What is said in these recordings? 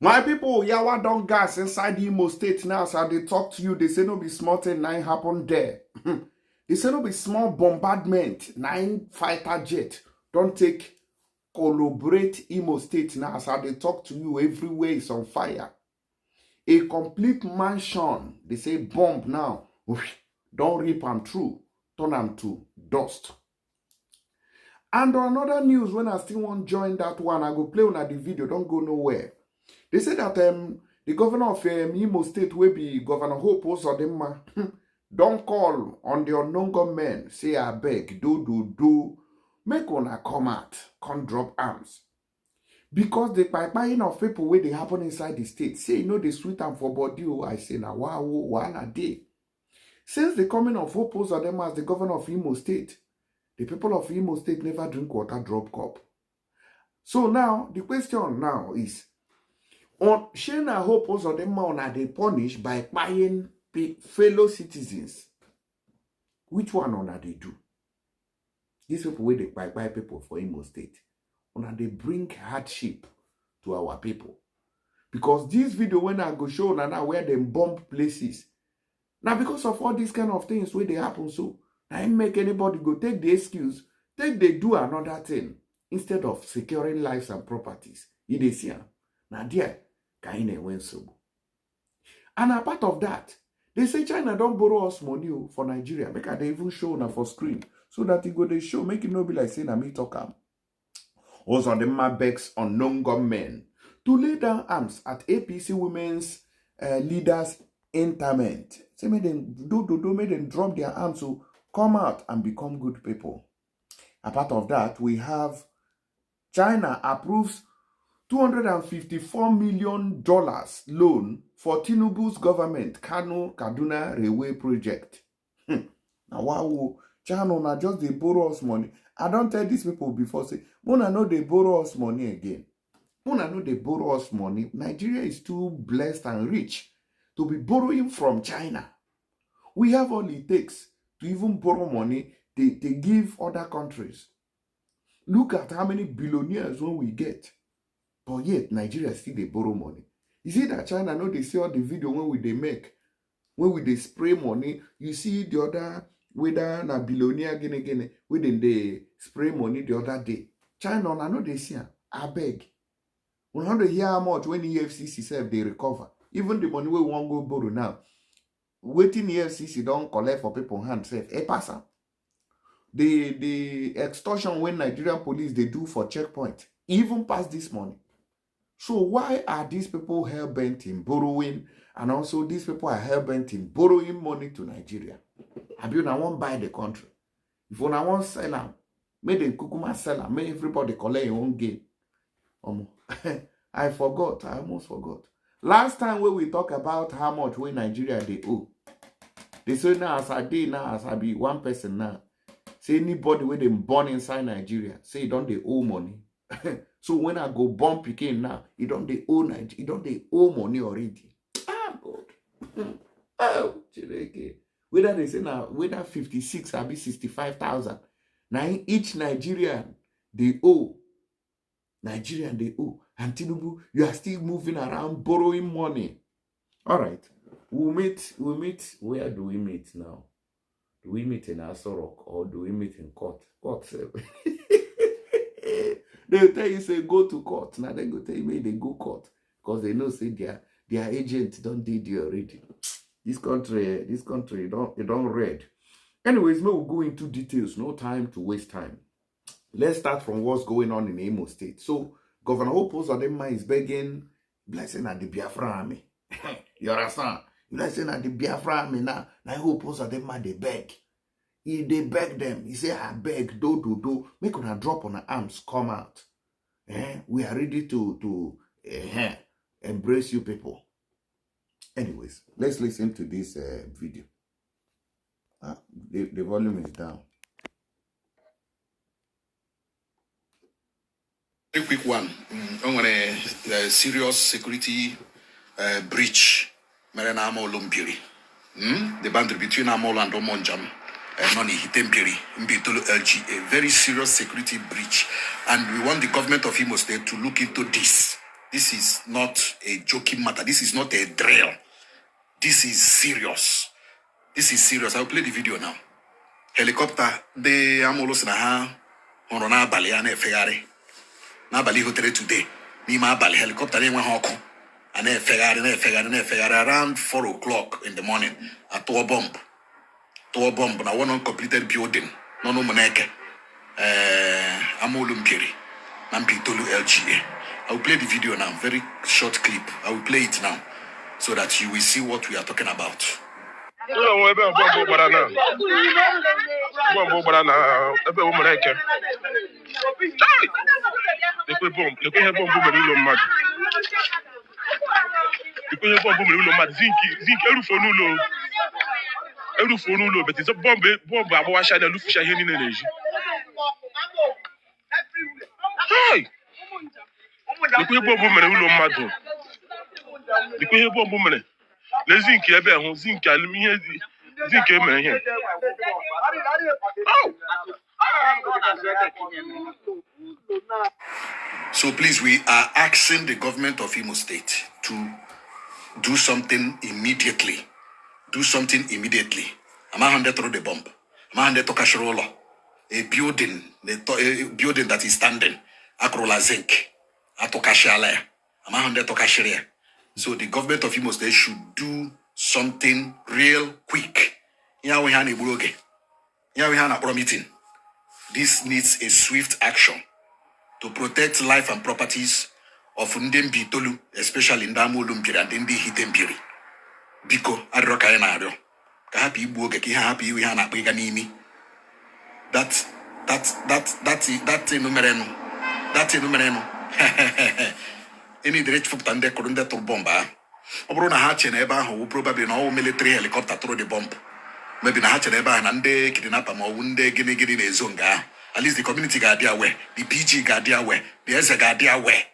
My people, Yawa don't gas inside the Imo State now. So they talk to you. They say no be small thing, nine happen there. They say no be small bombardment, 9 fighter jet. Don't take collaborate Imo State now. So they talk to you. Everywhere is on fire. A complete mansion. They say bomb now. Don't rip them through. Turn them to dust. And on another news, when I still want to join that one, I go play on the video. Don't go nowhere. They say that the governor of Imo State will be Governor Hope Uzodinma. Don't call on the unknown gunmen. Say, I beg, do. Make una come out, come drop arms. Because the buying of people where they happen inside the state, say, you know, they sweet am for body. I say, now, wow, day. Since the coming of Hope Uzodinma as the governor of Imo State, the people of Imo State never drink water drop cup. So now, the question now is, on Shana Hope Uzodinma are they punished by buying fellow citizens? Which one are they do? These people where they buy people for Imo State. They bring hardship to our people. Because this video when I go show now where they bomb places. Now because of all these kind of things where they happen so, I make anybody go take the excuse, they do another thing instead of securing lives and properties. You dey see now there, Kaine went so. And a part of that, they say China don't borrow us money for Nigeria. Make they even show now for screen. So that it go they show, make it not be like saying I me talk am. Uzodinma begs unknown gunmen to lay down arms at APC women's leaders' interment. Say make them make them drop their arms to come out and become good people. A part of that, we have China approves $254 million loan for Tinubu's government Kano Kaduna Railway project. Now wow, China na just they borrow us money. I don't tell these people before say, Mona know they borrow us money again. Mona know they borrow us money. Nigeria is too blessed and rich to be borrowing from China. We have all it takes to even borrow money they give other countries. Look at how many billionaires when we get. But yet, Nigeria still they borrow money. You see that China know they see all the video when they make. When they spray money, you see the other, whether na billionaire gene, when they spray money the other day. China, I know they see, I beg. We want to hear how much when the EFCC said they recover. Even the money we won't go borrow now. Waiting EFCC don't collect for people hand safe. A passer. The extortion when Nigerian police they do for checkpoint, even past this money. So why are these people hell-bent in borrowing, and also these people are hell-bent in borrowing money to Nigeria? Have you now want buy the country? If you now want sell them, make them kukuma sell them, make everybody collect your own gain. I forgot. I almost forgot. Last time when we talk about how much we Nigeria they owe, they say now as I did now as I be one person now. Say anybody with them born inside Nigeria, say don't they owe money. So when I go bomb picking now, you don't they owe Nigeria, you don't they owe money already. Ah God. Oh, whether they say now whether 56 or be 65,000. Now each Nigerian they owe. Nigerian they owe. And Tinubu, you are still moving around borrowing money. All right. We'll meet. Where do we meet now? Do we meet in Aso Rock or do we meet in court? Court. They'll tell you, say, go to court. Now they go tell you, maybe they go court. Because they know, say, their agent don't did you already. This country, it don't read. Anyways, we'll go into details. No time to waste time. Let's start from what's going on in Imo State. So, Governor Hope Uzodinma is begging blessing at the Biafra Army. You understand? Blessing at the Biafra Army now. Now Hope Uzodinma they beg. They beg them. He say, I beg, do. Make una drop on the arms, come out. We are ready to embrace you people. Anyways, let's listen to this video. The volume is down. A quick one. I'm on a serious security breach. Merenamo Lumpiri. The boundary between Amol and Omonjam. Noni Hitempiri. Mbitulu LG. A very serious security breach. And we want the government of Imo State to look into this. This is not a joking matter. This is not a drill. This is serious. This is serious. I'll play the video now. Helicopter, the amolos na ha, on na bali ane fegare. Na bali hotere today. Ni ma bali helicopter ni hoko. Ane fegare around 4 o'clock in the morning. At Bømb. Bømb na one uncompleted building. No moneke. Amolumpiri. Nampitolu LGA. I will play the video now. Very short clip. I will play it now so that you will see what we are talking about. So please, we are asking the government of Imo State to do something immediately. Do something immediately. I'm a hundred through the bomb. I'm a hundred to Kashirola. A building that is standing. Akrola zinc. Atokashala. I'm a hundred to Kashiria. So the government of Imo State should do something real quick. Here we have a buloge. Here we have a meeting. This needs a swift action to protect life and properties of Ndembi Tolu, especially in Damo Lumpiri and Ndi Hitempiri. Biko, Adroka Enario. Kahapi Buoge, Kihapi, we have a Biganimi. That's enumereno. That's enumereno. Any direct foot and decorunda to bomba. Obrona Hatch and Eba, who probably no military helicopter through the bomb. Maybe Hatch and Eba and Ande, Kidnapper, Wunde, Guinea Zonga. At least the community got their way, the PG got their way, the ESA got their way.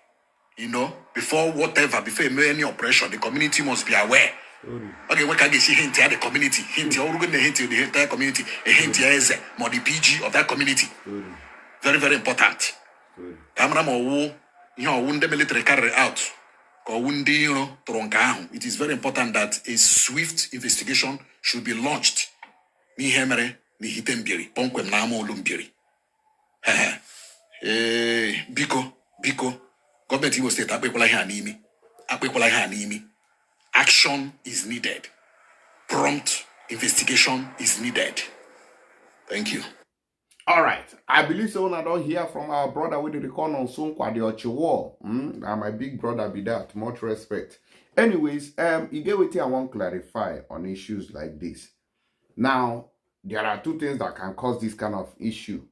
You know, before any oppression, the community must be aware. Okay, what can you see hint at the community? Hint you're going to hint the entire community, a hint is more the PG of that community. Very, very important. Camera more, you know, wound the military carry out. It is very important that a swift investigation should be launched. Ni hemere, ni hitembiri, ponkwem namo lumbiri. Biko, government Imo State, action is needed. Prompt investigation is needed. Thank you. All right. I believe so. I don't hear from our brother with the record on Sonkwa the Ochiwo. And my big brother be that. Much respect. Anyways, you get what I want to clarify on issues like this. Now, there are two things that can cause this kind of issue.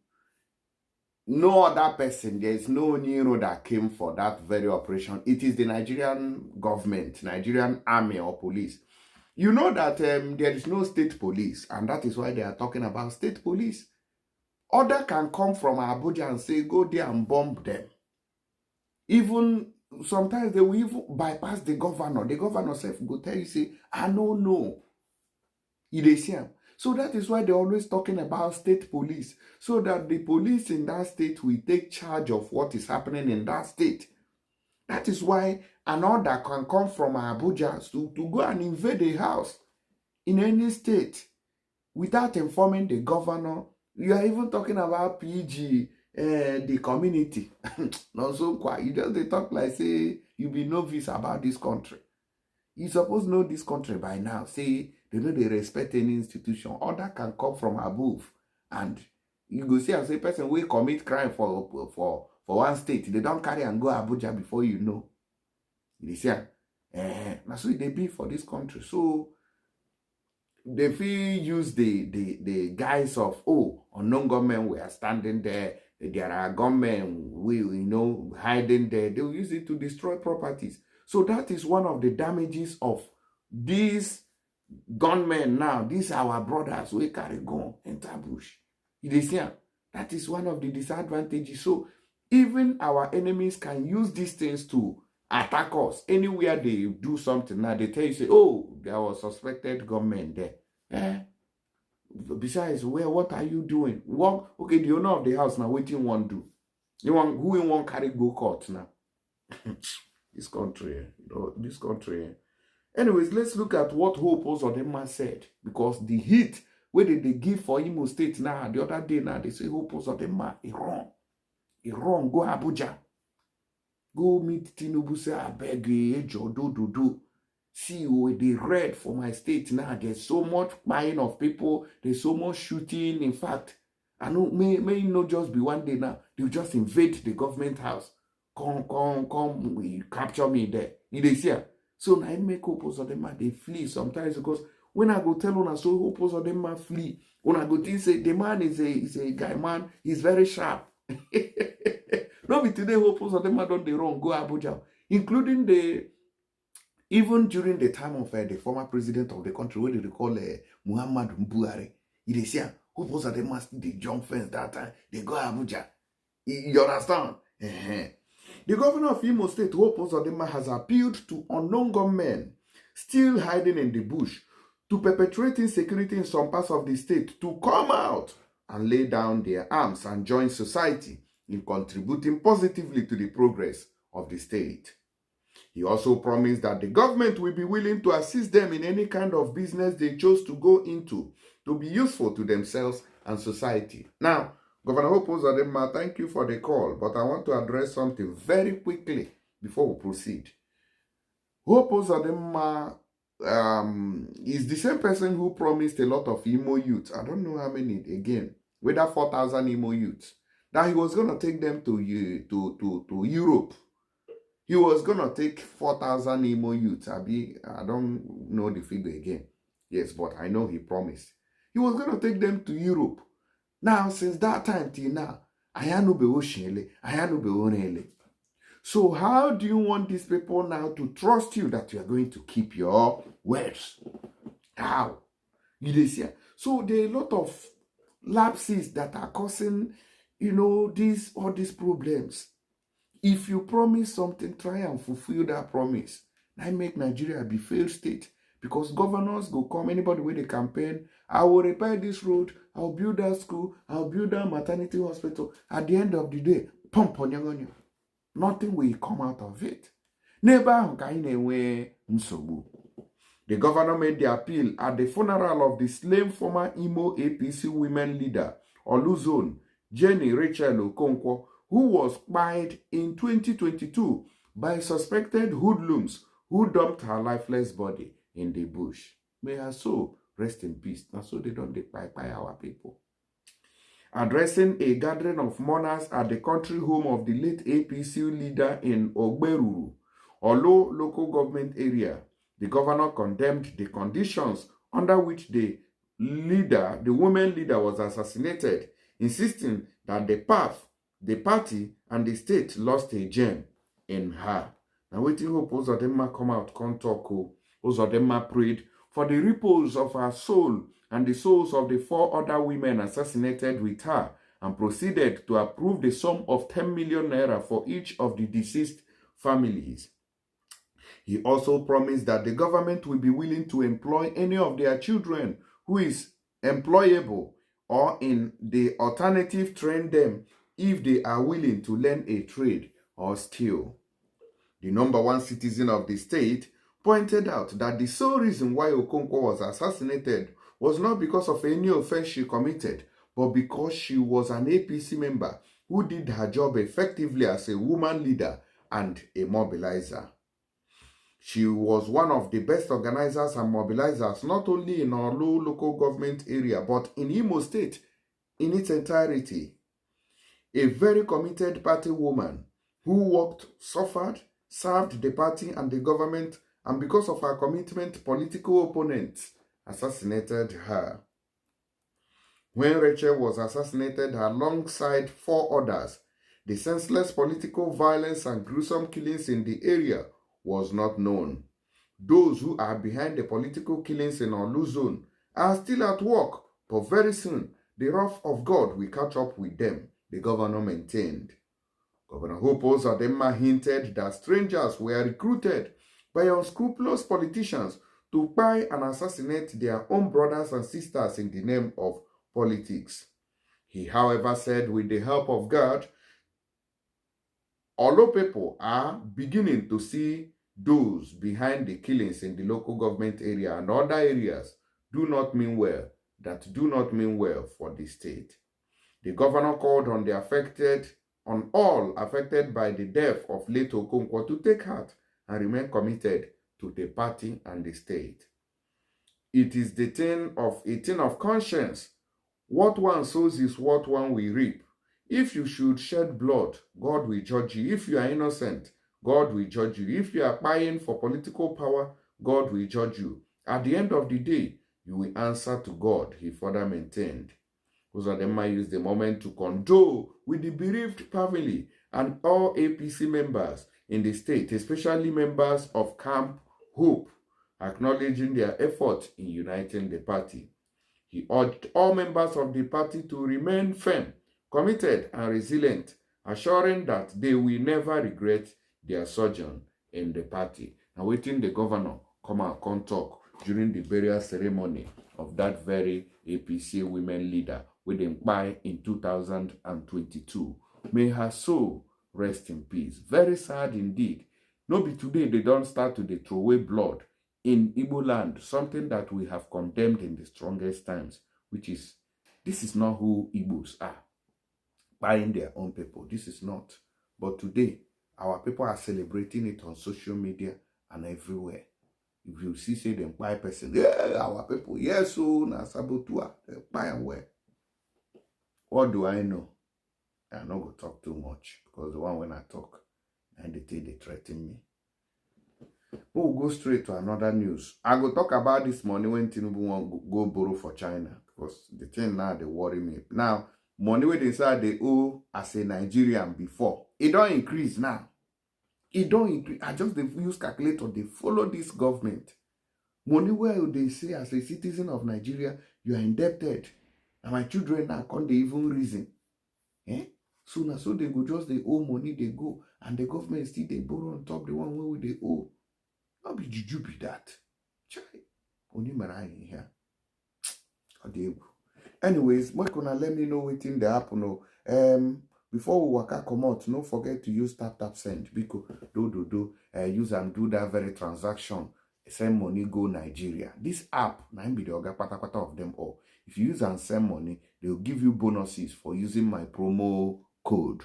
No other person, there is no Nero that came for that very operation. It is the Nigerian government, Nigerian army or police. You know that there is no state police, and that is why they are talking about state police. Order can come from Abuja and say, go there and bomb them. Even sometimes they will even bypass the governor. The governor self go tell you, say, I don't know. So that is why they're always talking about state police, so that the police in that state will take charge of what is happening in that state. That is why an order can come from Abuja to go and invade a house in any state without informing the governor. You are even talking about PG, the community. Not so quiet. You just they talk like, say, you be novice about this country. You supposed to know this country by now. Say, they know they respect any institution. Order can come from above. And you go see and say, person will commit crime for one state. They don't carry and go Abuja before you know. They say, that's what they be for this country. So, they feel use the guise of, oh, unknown government, we are standing there. There are gunmen, hiding there. They will use it to destroy properties. So that is one of the damages of these gunmen now. These are our brothers. We carry gun, enter bush. You see, that is one of the disadvantages. So even our enemies can use these things to attack us. Anywhere they do something now, they tell you, say, oh, there was suspected gunmen there. Besides, what are you doing? Okay, the owner of the house now, what you want to do? Who you want carry go court now? This country, this country. Anyways, let's look at what Hope Uzodinma said, because the heat where they give for Imo State now, the other day now, they say Hope Uzodinma, he wrong, go Abuja. Go meet Tinubu, say, I beg you, do. See, they read for my state now. There's so much buying of people. There's so much shooting. In fact, I know may not just be one day now. They'll just invade the government house. Come, we capture me there. You see? So now I make Hope Uzodinma, they flee sometimes, because when I go tell una so Hope Uzodinma flee, when I go think say the man is a guy man, he's very sharp. No be today Hope Uzodinma don't they wrong go Abuja, including even during the time of the former president of the country, what they call Muhammad Buhari. You see, Hope Uzodinma still the jump fence that time, they go Abuja. You understand? The governor of Imo State, Hope Uzodinma, has appealed to unknown gunmen still hiding in the bush to perpetrate insecurity in some parts of the state to come out and lay down their arms and join society in contributing positively to the progress of the state. He also promised that the government will be willing to assist them in any kind of business they chose to go into to be useful to themselves and society. Now, Governor Hope Uzodinma, thank you for the call, but I want to address something very quickly before we proceed. Hope Uzodinma is the same person who promised a lot of Imo youths, I don't know how many again, whether 4,000 Imo youths, that he was going to take them to Europe. He was going to take 4,000 Imo youths. I don't know the figure again. Yes, but I know he promised. He was going to take them to Europe. Now, since that time till now, so how do you want these people now to trust you that you are going to keep your words? How? You see? So there are a lot of lapses that are causing, all these problems. If you promise something, try and fulfill that promise. Now make Nigeria be failed state. Because governors go come, anybody with a campaign, I will repair this road, I'll build that school, I'll build that maternity hospital. At the end of the day, pump on you. Nothing will come out of it. The governor made the appeal at the funeral of the slain former Imo APC women leader, Oluzon, Jenny Rachel Okonkwo, who was killed in 2022 by suspected hoodlums who dumped her lifeless body in the bush. May her soul rest in peace. And so they don't by our people. Addressing a gathering of mourners at the country home of the late APC leader in Ogberuru, Olo local government area, the governor condemned the conditions under which the woman leader was assassinated, insisting that the party and the state lost a gem in her. Now waiting Hope Uzodinma come out, come talk. Uzodinma prayed for the repose of her soul and the souls of the 4 other women assassinated with her, and proceeded to approve the sum of 10 million naira for each of the deceased families. He also promised that the government will be willing to employ any of their children who is employable, or in the alternative train them if they are willing to learn a trade or skill. The #1 citizen of the state pointed out that the sole reason why Okonkwo was assassinated was not because of any offense she committed, but because she was an APC member who did her job effectively as a woman leader and a mobilizer. She was one of the best organizers and mobilizers, not only in our local government area, but in Imo State in its entirety. A very committed party woman who worked, suffered, served the party and the government, and because of her commitment, political opponents assassinated her. When Rachel was assassinated alongside 4 others, the senseless political violence and gruesome killings in the area was not known. Those who are behind the political killings in our zone are still at work, but very soon the wrath of God will catch up with them, the governor maintained. Governor Hope Uzodinma hinted that strangers were recruited by unscrupulous politicians to buy and assassinate their own brothers and sisters in the name of politics. He, however, said with the help of God, Although people are beginning to see those behind the killings in the local government area and other areas do not mean well for the state. The governor called on all affected by the death of late Okonkwo to take heart and remain committed to the party and the state. It is a thing of conscience. What one sows is what one will reap. If you should shed blood, God will judge you. If you are innocent, God will judge you. If you are buying for political power, God will judge you. At the end of the day, you will answer to God, he further maintained. Uzodinma used the moment to condole with the bereaved family and all APC members in the state, especially members of Camp Hope, acknowledging their effort in uniting the party. He urged all members of the party to remain firm, committed, and resilient, assuring that they will never regret their sojourn in the party. And waiting the governor come out and talk during the burial ceremony of that very APC women leader with them by in 2022. May her soul rest in peace. Very sad indeed. No be today they don't start to throw away blood in Igbo land, something that we have condemned in the strongest times, which is, this is not who Igbos are, buying their own people. This is not. But today, our people are celebrating it on social media and everywhere. If you see, say, them buy person, yeah, our people, yes, so, na sabotua, they buy and wear. What do I know? I'm not going to talk too much, because the one when I talk, and they threaten me. We'll go straight to another news. I go talk about this money when Tinubu want go borrow for China, because the thing now they worry me. Now, money when they say they owe as a Nigerian before, it don't increase now. It don't increase. I just use calculator. They follow this government. Money where they say as a citizen of Nigeria, you are indebted. And my children now can't they even reason. Eh? So they go just they owe money, they go. And the government still they borrow on top the one where they owe. Not be juju be that. Chai. Only in here. Anyways, what gonna let me know waiting the happen. Before we waka come out, don't forget to use tap send because use and do that very transaction. Send money go Nigeria. This app, na be the oga pata of them all. If you use and send money, they will give you bonuses for using my promo code.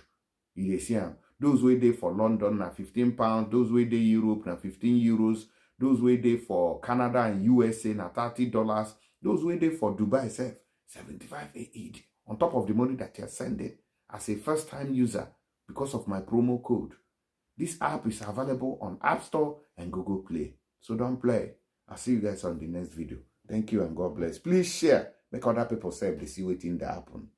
You see, those way they for London na £15, those way they Europe na €15, those way they for Canada and USA na $30, those way they for Dubai 75 AED on top of the money that you're sending as a first-time user because of my promo code. This app is available on App Store and Google Play. So don't play. I'll see you guys on the next video. Thank you and God bless. Please share. Make other people say they see waiting to happen.